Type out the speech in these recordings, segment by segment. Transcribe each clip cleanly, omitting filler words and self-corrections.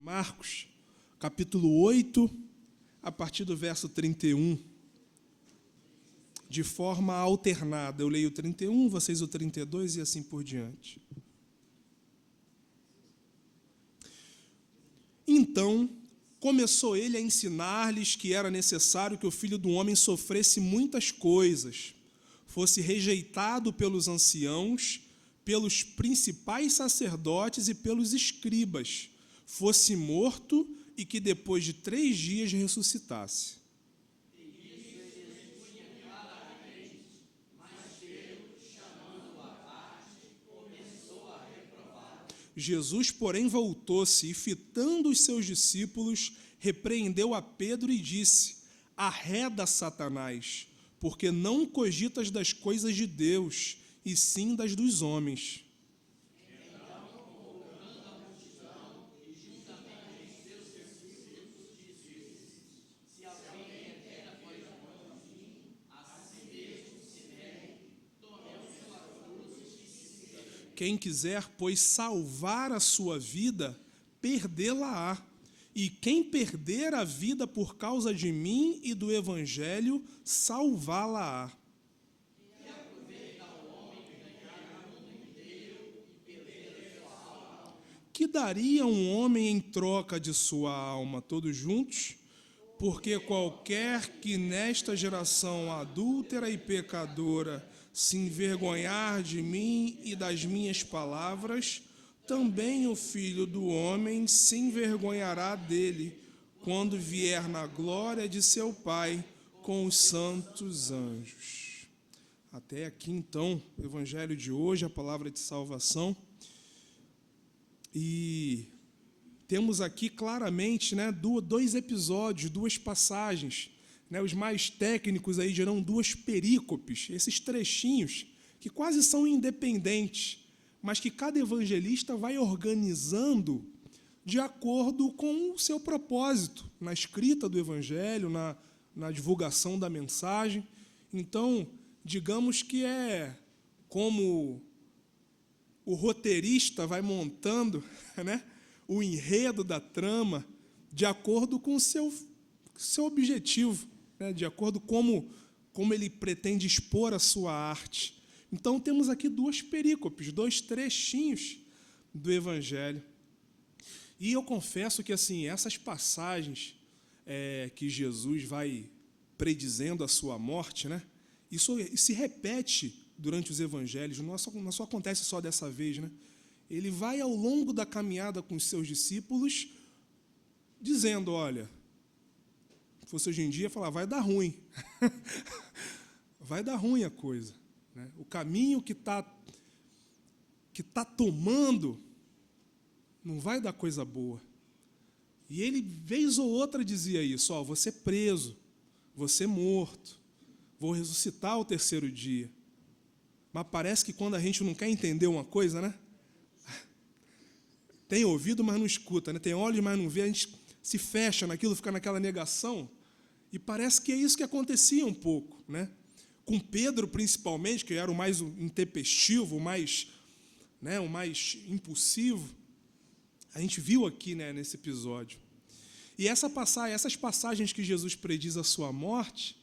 Marcos, capítulo 8, a partir do verso 31, de forma alternada. Eu leio o 31, vocês o 32 e assim por diante. Então, começou ele a ensinar-lhes que era necessário que o Filho do Homem sofresse muitas coisas, fosse rejeitado pelos anciãos, pelos principais sacerdotes e pelos escribas, fosse morto e que depois de 3 dias ressuscitasse. Jesus, porém, voltou-se e, fitando os seus discípulos, repreendeu a Pedro e disse: Arreda, Satanás, porque não cogitas das coisas de Deus, e sim das dos homens. Quem quiser, pois, salvar a sua vida, perdê-la-á. E quem perder a vida por causa de mim e do Evangelho, salvá-la-á. Que daria um homem em troca de sua alma? Todos juntos? Porque qualquer que nesta geração adúltera e pecadora se envergonhar de mim e das minhas palavras, também o Filho do Homem se envergonhará dele, quando vier na glória de seu Pai com os santos anjos. Até aqui, então, o Evangelho de hoje, a palavra de salvação. E temos aqui claramente, né, 2 episódios, 2 passagens. Né, os mais técnicos aí dirão 2 perícopes, esses trechinhos que quase são independentes, mas que cada evangelista vai organizando de acordo com o seu propósito, na escrita do evangelho, na divulgação da mensagem. Então, digamos que é como o roteirista vai montando, né, o enredo da trama de acordo com o seu objetivo, né, de acordo com como ele pretende expor a sua arte. Então, temos aqui 2 perícopes, 2 trechinhos do Evangelho. E eu confesso que assim, essas passagens que Jesus vai predizendo a sua morte, né, isso se repete durante os Evangelhos, não só acontece só dessa vez, né? Ele vai, ao longo da caminhada com os seus discípulos, dizendo, olha, se fosse hoje em dia, falar, vai dar ruim. Vai dar ruim a coisa. Né? O caminho que tá tomando não vai dar coisa boa. E ele, vez ou outra, dizia isso, ó, vou ser preso, vou ser morto, vou ressuscitar ao 3º dia. Mas parece que quando a gente não quer entender uma coisa, né? Tem ouvido, mas não escuta, né? Tem olhos, mas não vê, a gente se fecha naquilo, fica naquela negação, e parece que é isso que acontecia um pouco, né? Com Pedro, principalmente, que era o mais intempestivo, o mais impulsivo, a gente viu aqui, né, nesse episódio. E essas passagens que Jesus prediz a sua morte,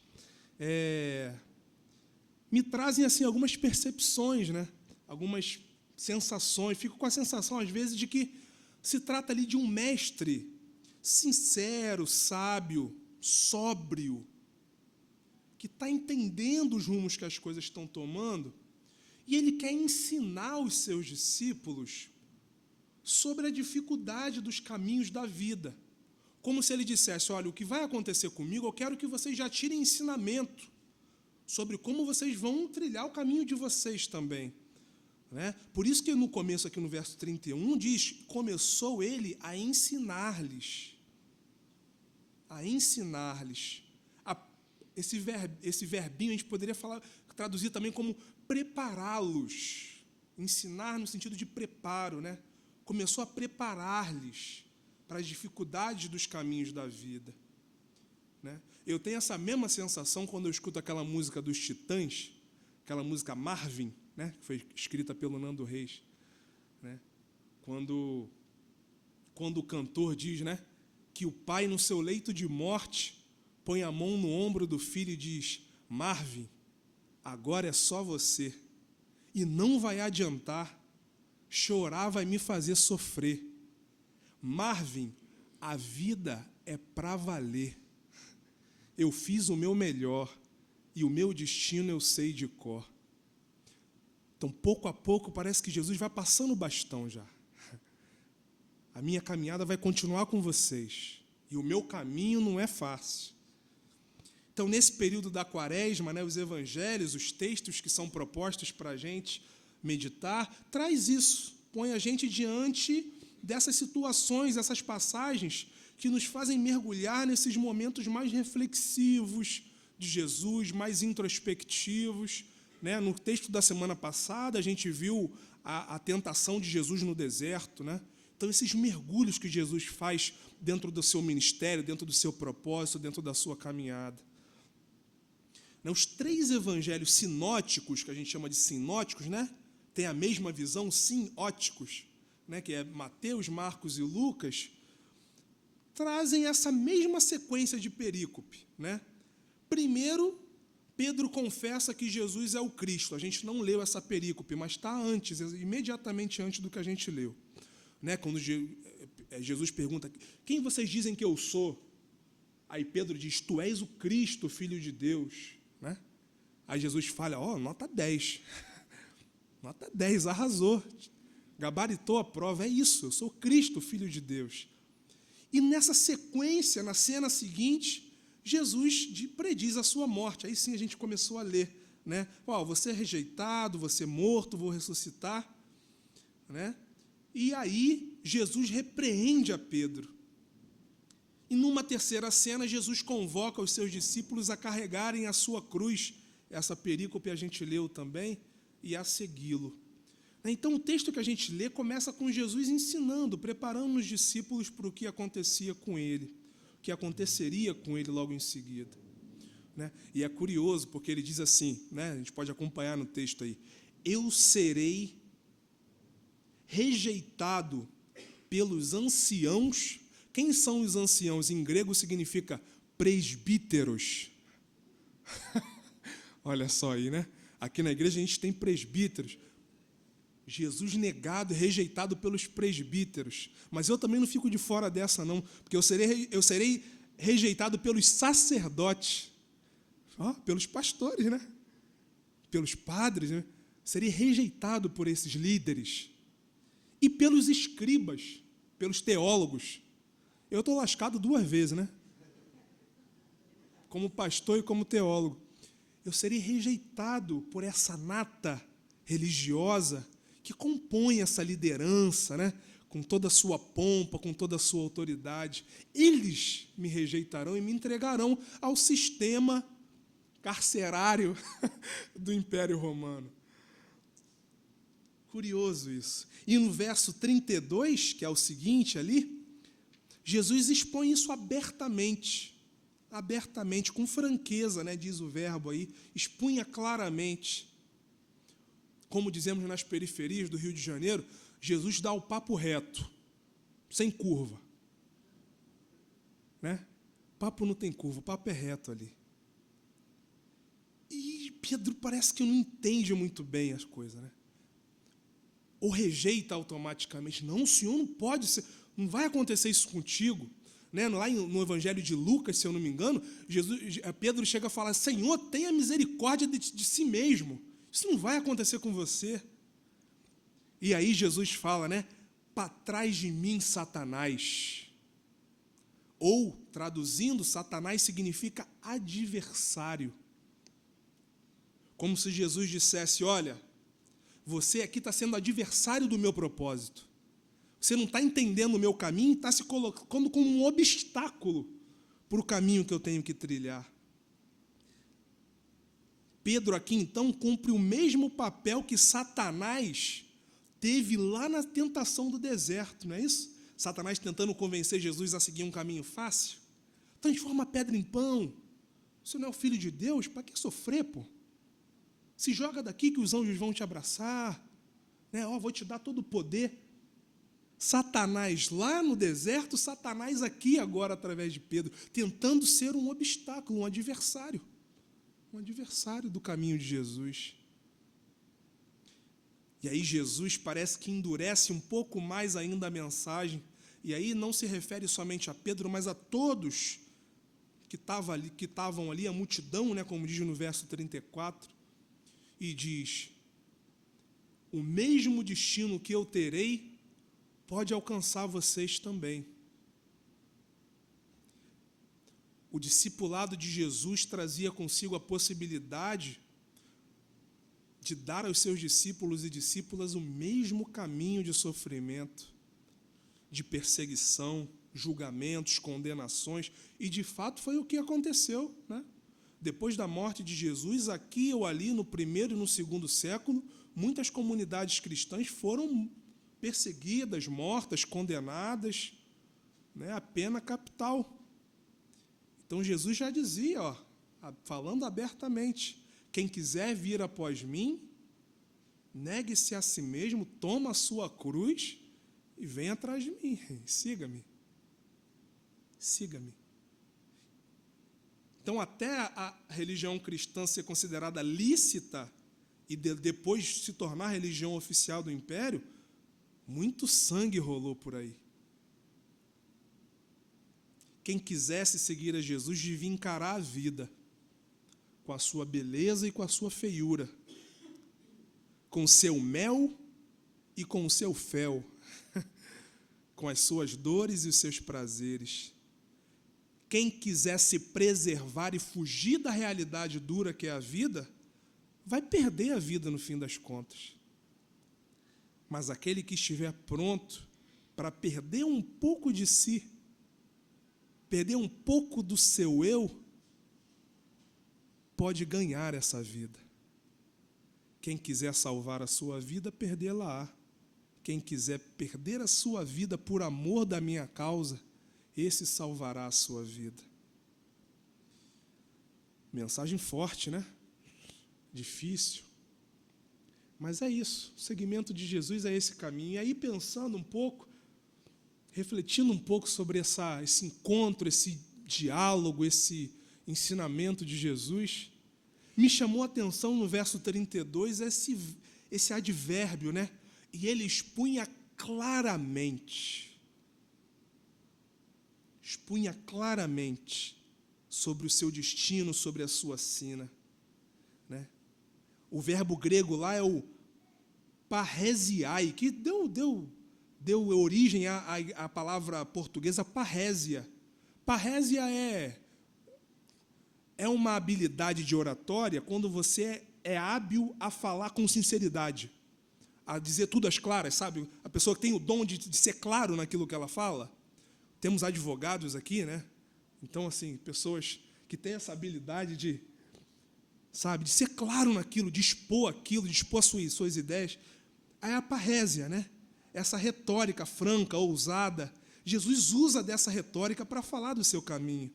me trazem assim, algumas percepções, né? Algumas sensações. Fico com a sensação, às vezes, de que se trata ali de um mestre sincero, sábio, sóbrio, que está entendendo os rumos que as coisas estão tomando, e ele quer ensinar os seus discípulos sobre a dificuldade dos caminhos da vida. Como se ele dissesse, olha, o que vai acontecer comigo, eu quero que vocês já tirem ensinamento sobre como vocês vão trilhar o caminho de vocês também. Né? Por isso que no começo, aqui no verso 31, diz, começou ele a ensinar-lhes. A ensinar-lhes. Esse verbinho a gente poderia traduzir também como prepará-los. Ensinar no sentido de preparo. Né? Começou a preparar-lhes para as dificuldades dos caminhos da vida. Né? Eu tenho essa mesma sensação quando eu escuto aquela música dos Titãs, aquela música Marvin, né, que foi escrita pelo Nando Reis, né, quando quando o cantor diz, né, que o pai, no seu leito de morte, põe a mão no ombro do filho e diz: Marvin, agora é só você, e não vai adiantar, chorar vai me fazer sofrer. Marvin, a vida é para valer. Eu fiz o meu melhor, e o meu destino eu sei de cor. Então, pouco a pouco, parece que Jesus vai passando o bastão já. A minha caminhada vai continuar com vocês, e o meu caminho não é fácil. Então, nesse período da quaresma, né, os evangelhos, os textos que são propostos para a gente meditar, traz isso, põe a gente diante dessas situações, essas passagens que nos fazem mergulhar nesses momentos mais reflexivos de Jesus, mais introspectivos. Né? No texto da semana passada, a gente viu a tentação de Jesus no deserto. Né? Então, esses mergulhos que Jesus faz dentro do seu ministério, dentro do seu propósito, dentro da sua caminhada. Os 3 evangelhos sinóticos, que a gente chama de sinóticos, né? Tem a mesma visão, sinóticos, né? Que é Mateus, Marcos e Lucas, trazem essa mesma sequência de perícope. Né? Primeiro, Pedro confessa que Jesus é o Cristo. A gente não leu essa perícope, mas está antes, imediatamente antes do que a gente leu. Né? Quando Jesus pergunta: quem vocês dizem que eu sou? Aí Pedro diz: tu és o Cristo, Filho de Deus. Né? Aí Jesus fala: nota 10. Nota 10, arrasou. Gabaritou a prova, é isso, eu sou Cristo, Filho de Deus. E nessa sequência, na cena seguinte, Jesus prediz a sua morte. Aí sim a gente começou a ler. Né? Você é rejeitado, você é morto, vou ressuscitar. Né? E aí Jesus repreende a Pedro. E numa terceira cena, Jesus convoca os seus discípulos a carregarem a sua cruz, essa perícope a gente leu também, e a segui-lo. Então, o texto que a gente lê começa com Jesus ensinando, preparando os discípulos para o que acontecia com ele, o que aconteceria com ele logo em seguida. Né? E é curioso, porque ele diz assim, né? A gente pode acompanhar no texto aí: eu serei rejeitado pelos anciãos. Quem são os anciãos? Em grego significa presbíteros. Olha só aí, né? Aqui na igreja a gente tem presbíteros. Jesus negado e rejeitado pelos presbíteros. Mas eu também não fico de fora dessa, não, porque eu serei rejeitado pelos sacerdotes, pelos pastores, né? Pelos padres, né? Serei rejeitado por esses líderes. E pelos escribas, pelos teólogos. Eu estou lascado 2 vezes, né? Como pastor e como teólogo. Eu serei rejeitado por essa nata religiosa que compõe essa liderança, né? Com toda a sua pompa, com toda a sua autoridade. Eles me rejeitarão e me entregarão ao sistema carcerário do Império Romano. Curioso isso. E no verso 32, que é o seguinte ali, Jesus expõe isso abertamente, com franqueza, né, diz o verbo aí, expunha claramente. Como dizemos nas periferias do Rio de Janeiro, Jesus dá o papo reto, sem curva. Né? Papo não tem curva, o papo é reto ali. E Pedro parece que não entende muito bem as coisas, né? Ou rejeita automaticamente. Não, Senhor, não pode ser, não vai acontecer isso contigo. Né? Lá no Evangelho de Lucas, se eu não me engano, Pedro chega a falar: Senhor, tenha misericórdia de si mesmo. Isso não vai acontecer com você. E aí Jesus fala, né? Para trás de mim, Satanás. Ou, traduzindo, Satanás significa adversário. Como se Jesus dissesse: olha, você aqui está sendo adversário do meu propósito. Você não está entendendo o meu caminho e está se colocando como um obstáculo para o caminho que eu tenho que trilhar. Pedro aqui, então, cumpre o mesmo papel que Satanás teve lá na tentação do deserto, não é isso? Satanás tentando convencer Jesus a seguir um caminho fácil. Transforma a pedra em pão. Você não é o filho de Deus? Para que sofrer, pô? Se joga daqui que os anjos vão te abraçar. Né? Vou te dar todo o poder. Satanás lá no deserto, Satanás aqui agora através de Pedro, tentando ser um obstáculo, um adversário do caminho de Jesus. E aí Jesus parece que endurece um pouco mais ainda a mensagem, e aí não se refere somente a Pedro, mas a todos que estavam ali, a multidão, né, como diz no verso 34, e diz: o mesmo destino que eu terei pode alcançar vocês também. O discipulado de Jesus trazia consigo a possibilidade de dar aos seus discípulos e discípulas o mesmo caminho de sofrimento, de perseguição, julgamentos, condenações, e de fato foi o que aconteceu, né? Depois da morte de Jesus, aqui ou ali, no primeiro e no segundo século, muitas comunidades cristãs foram perseguidas, mortas, condenadas, né, a pena capital. Então Jesus já dizia, falando abertamente: quem quiser vir após mim, negue-se a si mesmo, toma a sua cruz e vem atrás de mim, siga-me. Siga-me. Então, até a religião cristã ser considerada lícita e depois se tornar religião oficial do império, muito sangue rolou por aí. Quem quisesse seguir a Jesus devia encarar a vida com a sua beleza e com a sua feiura, com o seu mel e com o seu fel, com as suas dores e os seus prazeres. Quem quisesse preservar e fugir da realidade dura que é a vida, vai perder a vida no fim das contas. Mas aquele que estiver pronto para perder um pouco de si, perder um pouco do seu eu, pode ganhar essa vida. Quem quiser salvar a sua vida, perdê-la-á. Quem quiser perder a sua vida por amor da minha causa, esse salvará a sua vida. Mensagem forte, né? Difícil. Mas é isso. O seguimento de Jesus é esse caminho. E aí, pensando um pouco, refletindo um pouco sobre esse encontro, esse diálogo, esse ensinamento de Jesus, me chamou a atenção no verso 32 esse advérbio, né? E ele expunha claramente sobre o seu destino, sobre a sua sina, né? O verbo grego lá é o parresiai, que deu origem à palavra portuguesa parrésia. Parrésia é uma habilidade de oratória quando você é hábil a falar com sinceridade, a dizer tudo às claras, sabe? A pessoa que tem o dom de ser claro naquilo que ela fala. Temos advogados aqui, né? Então, assim, pessoas que têm essa habilidade de ser claro naquilo, de expor as suas ideias. Aí a parrésia, né? Essa retórica franca, ousada. Jesus usa dessa retórica para falar do seu caminho,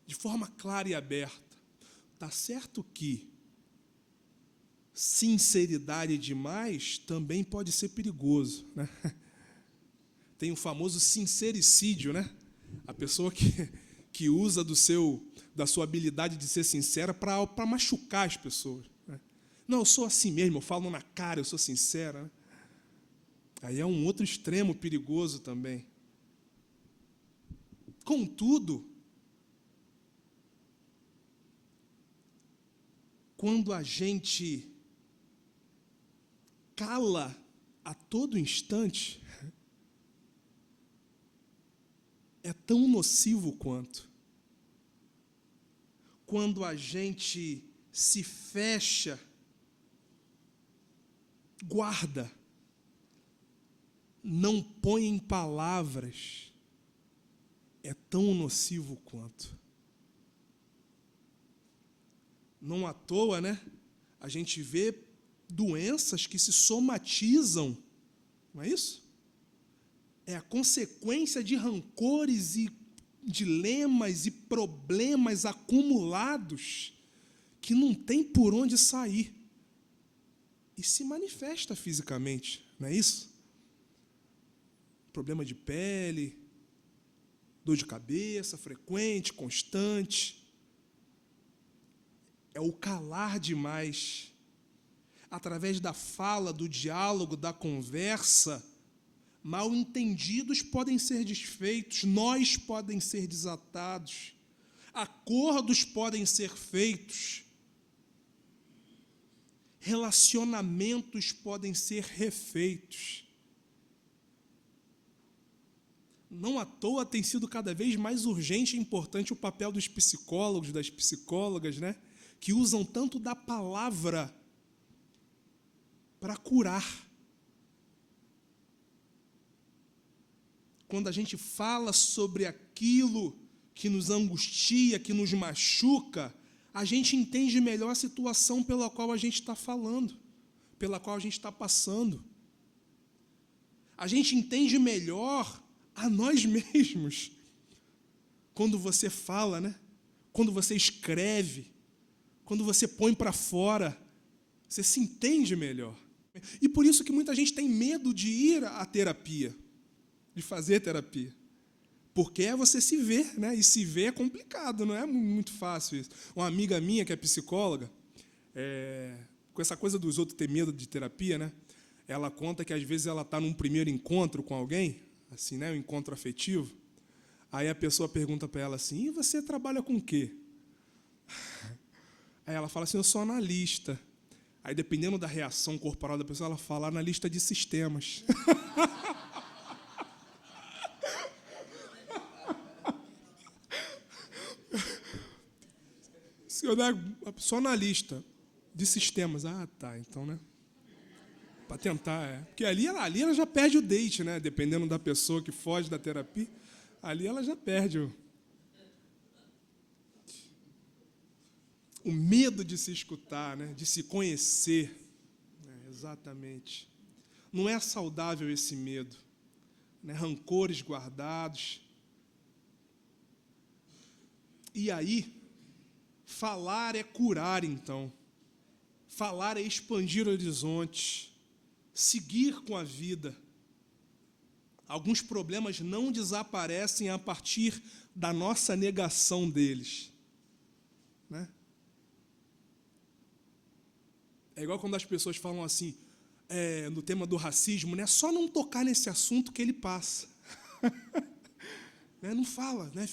de forma clara e aberta. Tá certo que sinceridade demais também pode ser perigoso, né? Tem o famoso sincericídio, né? A pessoa que usa da sua habilidade de ser sincera para machucar as pessoas, né? Não, eu sou assim mesmo, eu falo na cara, eu sou sincera, né? Aí é um outro extremo perigoso também. Contudo, quando a gente cala a todo instante, é tão nocivo quanto. Quando a gente se fecha, guarda, não põe em palavras, é tão nocivo quanto. Não à toa, né? A gente vê doenças que se somatizam, não é isso? É a consequência de rancores e dilemas e problemas acumulados que não tem por onde sair. E se manifesta fisicamente, não é isso? problema de pele, dor de cabeça frequente, constante. É o calar demais. Através da fala, do diálogo, da conversa, mal entendidos podem ser desfeitos, nós podem ser desatados, acordos podem ser feitos, relacionamentos podem ser refeitos. Não à toa tem sido cada vez mais urgente e importante o papel dos psicólogos, das psicólogas, né? Que usam tanto da palavra para curar. Quando a gente fala sobre aquilo que nos angustia, que nos machuca, a gente entende melhor a situação pela qual a gente está falando, pela qual a gente está passando. A gente entende melhor a nós mesmos quando você fala, né? Quando você escreve, quando você põe para fora, você se entende melhor. E por isso que muita gente tem medo de ir à terapia, de fazer terapia. Porque é você se ver, né? E se ver é complicado, não é muito fácil isso. Uma amiga minha, que é psicóloga, com essa coisa dos outros ter medo de terapia, né? Ela conta que às vezes ela está num primeiro encontro com alguém, assim, né? Um encontro afetivo. Aí a pessoa pergunta para ela assim: e você trabalha com o quê? Aí ela fala assim: eu sou analista. Aí, dependendo da reação corporal da pessoa, ela fala analista de sistemas. Sou analista de sistemas. Ah, tá, então, né? Para tentar, Porque ali ela já perde o date, né? Dependendo da pessoa que foge da terapia, ali ela já perde o medo de se escutar, né? De se conhecer. Exatamente. Não é saudável esse medo, né? Rancores guardados. E aí, falar é curar, então. Falar é expandir horizontes, seguir com a vida. Alguns problemas não desaparecem a partir da nossa negação deles, né? É igual quando as pessoas falam assim, no tema do racismo, né? Só não tocar nesse assunto que ele passa. Né? Não fala, né?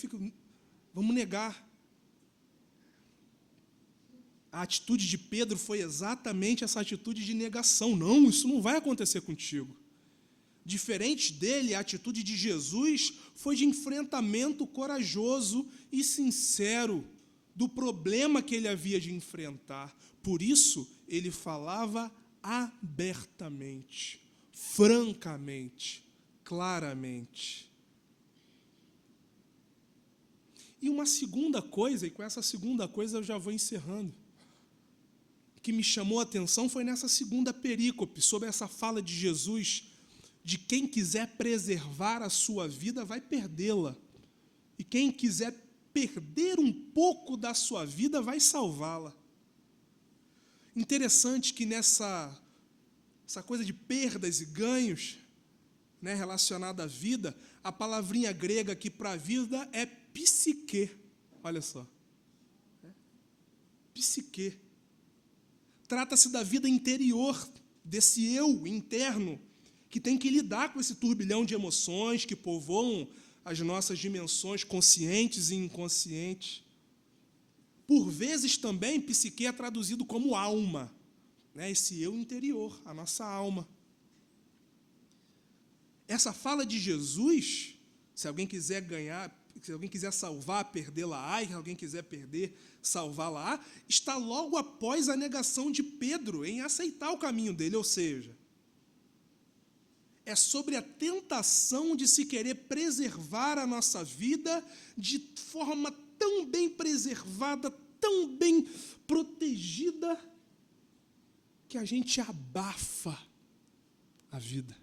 Vamos negar. A atitude de Pedro foi exatamente essa atitude de negação. Não, isso não vai acontecer contigo. Diferente dele, a atitude de Jesus foi de enfrentamento corajoso e sincero do problema que ele havia de enfrentar. Por isso, ele falava abertamente, francamente, claramente. E uma segunda coisa, e com essa segunda coisa eu já vou encerrando, que me chamou a atenção foi nessa segunda perícope, sobre essa fala de Jesus, de quem quiser preservar a sua vida vai perdê-la, e quem quiser perder um pouco da sua vida vai salvá-la. Interessante que essa coisa de perdas e ganhos, né, relacionada à vida, a palavrinha grega aqui para a vida é psique. Olha só. Psique. Trata-se da vida interior, desse eu interno, que tem que lidar com esse turbilhão de emoções que povoam as nossas dimensões conscientes e inconscientes. Por vezes também, psique é traduzido como alma, né? Esse eu interior, a nossa alma. Essa fala de Jesus, se alguém quiser ganhar, se alguém quiser salvar, perdê-la-á, e se alguém quiser perder, salvá-la-á, está logo após a negação de Pedro em aceitar o caminho dele, ou seja, é sobre a tentação de se querer preservar a nossa vida de forma tão bem preservada, tão bem protegida, que a gente abafa a vida.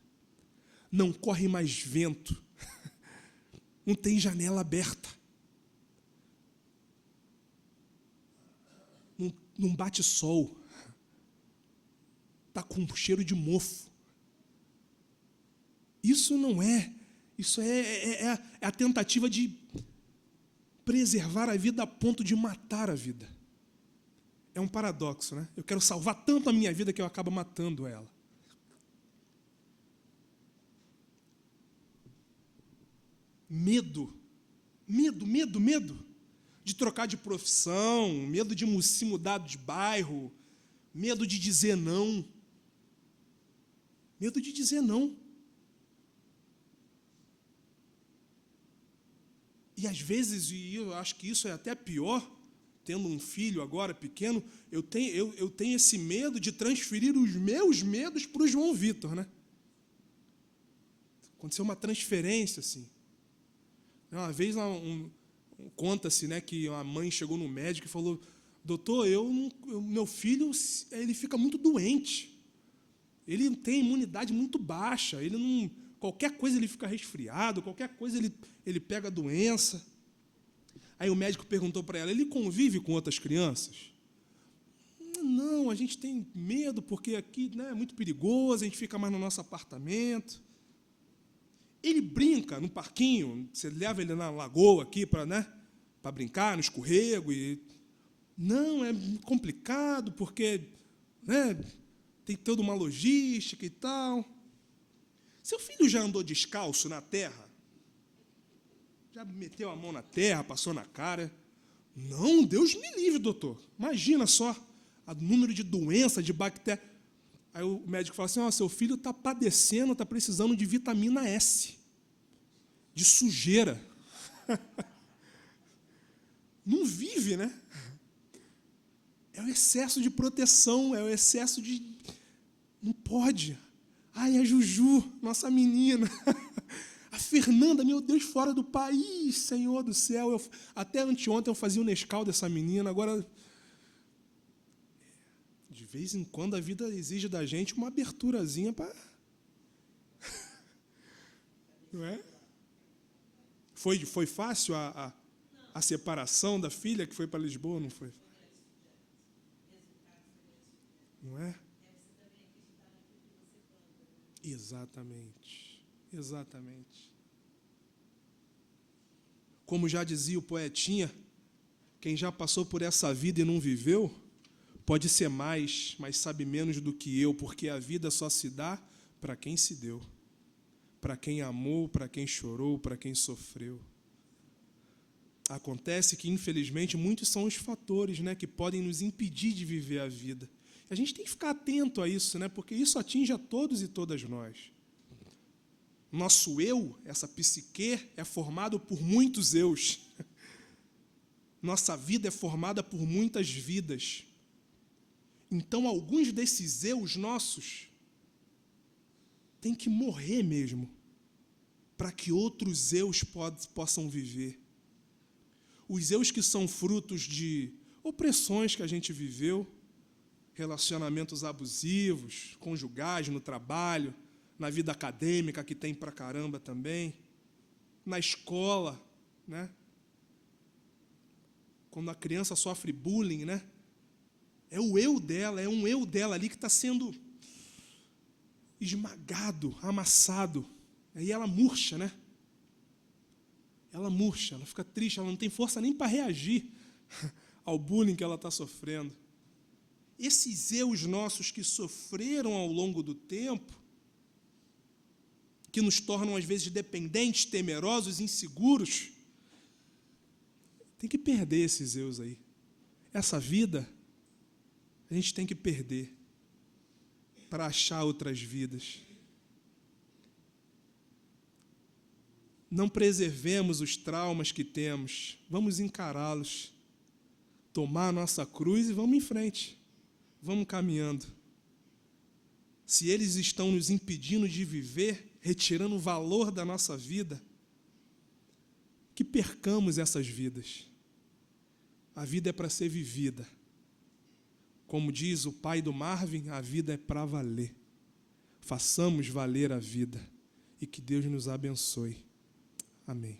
Não corre mais vento, não tem janela aberta, não bate sol, está com cheiro de mofo. Isso não é Isso é a tentativa de preservar a vida a ponto de matar a vida. É um paradoxo, né? Eu quero salvar tanto a minha vida que eu acabo matando ela. Medo. Medo. De trocar de profissão, medo de se mudar de bairro, medo de dizer não. Medo de dizer não. E às vezes, e eu acho que isso é até pior, tendo um filho agora pequeno, eu tenho esse medo de transferir os meus medos para o João Vitor, né? Aconteceu uma transferência, assim. Uma vez, conta-se, né, que a mãe chegou no médico e falou: doutor, meu filho ele fica muito doente. Ele tem imunidade muito baixa. Qualquer coisa ele fica resfriado, qualquer coisa ele pega a doença. Aí o médico perguntou para ela: ele convive com outras crianças? Não, a gente tem medo porque aqui, né, é muito perigoso, a gente fica mais no nosso apartamento. Ele brinca no parquinho, você leva ele na lagoa aqui para brincar, no escorrego. Não, é complicado porque, né, tem toda uma logística e tal. Seu filho já andou descalço na terra? Já meteu a mão na terra, passou na cara? Não, Deus me livre, doutor. Imagina só o número de doenças, de bactérias. Aí o médico fala assim: seu filho está padecendo, está precisando de vitamina S, de sujeira. Não vive, né? É o excesso de proteção, é o excesso de... Não pode. Ai, a Juju, nossa menina. A Fernanda, meu Deus, fora do país, Senhor do céu. Até anteontem eu fazia o Nescau dessa menina, agora... De vez em quando a vida exige da gente uma aberturazinha para... Não é? Foi fácil a separação da filha que foi para Lisboa, não foi? Não é? Exatamente. Como já dizia o poetinha, quem já passou por essa vida e não viveu, pode ser mais, mas sabe menos do que eu, porque a vida só se dá para quem se deu, para quem amou, para quem chorou, para quem sofreu. Acontece que, infelizmente, muitos são os fatores, né, que podem nos impedir de viver a vida. A gente tem que ficar atento a isso, né, porque isso atinge a todos e todas nós. Nosso eu, essa psique, é formado por muitos eus. Nossa vida é formada por muitas vidas. Então, alguns desses eus nossos têm que morrer mesmo, para que outros eus possam viver. Os eus que são frutos de opressões que a gente viveu, relacionamentos abusivos, conjugais, no trabalho, na vida acadêmica, que tem pra caramba também, na escola, né? Quando a criança sofre bullying, né? É o eu dela, é um eu dela ali que está sendo esmagado, amassado. Aí ela murcha, né? Ela murcha, ela fica triste, ela não tem força nem para reagir ao bullying que ela está sofrendo. Esses eus nossos que sofreram ao longo do tempo, que nos tornam, às vezes, dependentes, temerosos, inseguros, tem que perder esses eus aí. Essa vida, a gente tem que perder para achar outras vidas. Não preservemos os traumas que temos, vamos encará-los, tomar a nossa cruz e vamos em frente, vamos caminhando. Se eles estão nos impedindo de viver, retirando o valor da nossa vida, que percamos essas vidas. A vida é para ser vivida. Como diz o pai do Marvin, a vida é para valer. Façamos valer a vida e que Deus nos abençoe. Amém.